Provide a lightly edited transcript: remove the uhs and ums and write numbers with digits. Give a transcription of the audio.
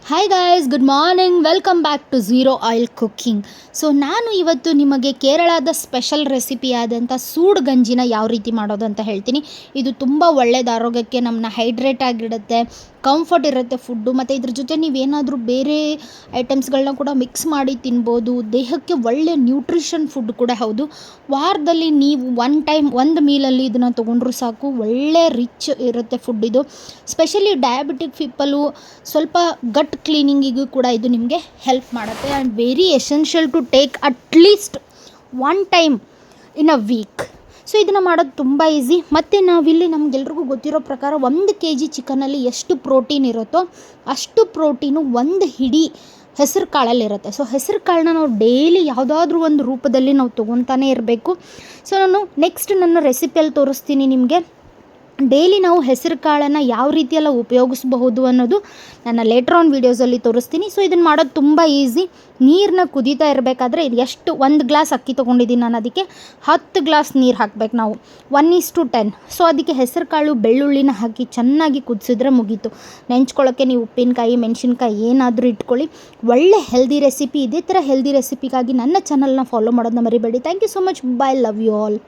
Hi guys, good morning. Welcome back to zero oil cooking. So ನಾನು ಇವತ್ತು ನಿಮಗೆ ಕೇರಳದ ಸ್ಪೆಷಲ್ ರೆಸಿಪಿ ಆದಂಥ ಸೂಡು ಗಂಜಿನ ಯಾವ ರೀತಿ ಮಾಡೋದು ಅಂತ ಹೇಳ್ತೀನಿ. ಇದು ತುಂಬ ಒಳ್ಳೆಯದು, ಆರೋಗ್ಯಕ್ಕೆ ನಮ್ಮನ್ನ ಹೈಡ್ರೇಟ್ ಆಗಿಡುತ್ತೆ, ಕಂಫರ್ಟ್ ಇರುತ್ತೆ ಫುಡ್ಡು. ಮತ್ತು ಇದ್ರ ಜೊತೆ ನೀವೇನಾದರೂ ಬೇರೆ ಐಟಮ್ಸ್ಗಳನ್ನ ಕೂಡ ಮಿಕ್ಸ್ ಮಾಡಿ ತಿನ್ಬೋದು. ದೇಹಕ್ಕೆ ಒಳ್ಳೆ ನ್ಯೂಟ್ರಿಷನ್ ಫುಡ್ ಕೂಡ ಹೌದು. ವಾರದಲ್ಲಿ ನೀವು ಒಂದು ಮೀಲಲ್ಲಿ ಇದನ್ನು ತೊಗೊಂಡ್ರೂ ಸಾಕು, ಒಳ್ಳೆ ರಿಚ್ ಇರುತ್ತೆ ಫುಡ್ ಇದು. ಸ್ಪೆಷಲಿ ಡಯಾಬಿಟಿಕ್ ಪೀಪಲು ಸ್ವಲ್ಪ ಗಟ್ ಕ್ಲೀನಿಂಗಿಗೂ ಕೂಡ ಇದು ನಿಮಗೆ ಹೆಲ್ಪ್ ಮಾಡುತ್ತೆ. And very essential to take at least 1 time in a week. So ಇದನ್ನು ಮಾಡೋದು ತುಂಬ ಈಸಿ. ಮತ್ತು ನಾವಿಲ್ಲಿ ನಮಗೆಲ್ರಿಗೂ ಗೊತ್ತಿರೋ ಪ್ರಕಾರ 1 kg ಚಿಕನಲ್ಲಿ ಎಷ್ಟು ಪ್ರೋಟೀನ್ ಇರುತ್ತೋ ಅಷ್ಟು ಪ್ರೋಟೀನು 1 ಹಿಡಿ ಹೆಸರು ಕಾಳಲ್ಲಿರುತ್ತೆ. ಸೊ ಹೆಸರು ಕಾಳನ್ನ ನಾವು ಡೈಲಿ ಯಾವುದಾದ್ರೂ ಒಂದು ರೂಪದಲ್ಲಿ ನಾವು ತೊಗೊತಾನೇ ಇರಬೇಕು. ಸೊ ನಾನು ನೆಕ್ಸ್ಟ್ ನನ್ನ ರೆಸಿಪಿಯಲ್ಲಿ ತೋರಿಸ್ತೀನಿ ನಿಮಗೆ. ಡೈಲಿ ನಾವು ಹೆಸರು ಕಾಳನ್ನು ಯಾವ ರೀತಿಯೆಲ್ಲ ಉಪಯೋಗಿಸ್ಬಹುದು ಅನ್ನೋದು ನನ್ನ ಲೇಟರ್ ಆನ್ ವೀಡಿಯೋಸಲ್ಲಿ ತೋರಿಸ್ತೀನಿ. ಸೊ ಇದನ್ನು ಮಾಡೋದು ತುಂಬ ಈಸಿ. ನೀರನ್ನ ಕುದೀತಾ ಇರಬೇಕಾದ್ರೆ ಎಷ್ಟು 1 ಗ್ಲಾಸ್ ಅಕ್ಕಿ ತೊಗೊಂಡಿದ್ದೀನಿ ನಾನು, ಅದಕ್ಕೆ 10 ಗ್ಲಾಸ್ ನೀರು ಹಾಕಬೇಕು ನಾವು, 1:10. ಸೊ ಅದಕ್ಕೆ ಹೆಸರು ಕಾಳು ಬೆಳ್ಳುಳ್ಳಿನ ಹಾಕಿ ಚೆನ್ನಾಗಿ ಕುದಿಸಿದ್ರೆ ಮುಗೀತು. ನೆಂಚ್ಕೊಳ್ಳೋಕ್ಕೆ ನೀವು ಉಪ್ಪಿನಕಾಯಿ ಮೆಣಸಿನ್ಕಾಯಿ ಏನಾದರೂ ಇಟ್ಕೊಳ್ಳಿ. ಒಳ್ಳೆ ಹೆಲ್ದಿ ರೆಸಿಪಿ. ಇದೇ ಥರ ಹೆಲ್ದಿ ರೆಸಿಪಿಗಾಗಿ ನನ್ನ ಚಾನಲ್ನ ಫಾಲೋ ಮಾಡೋದನ್ನ ಮರಿಬೇಡಿ. Thank you so much. Bye, love you all.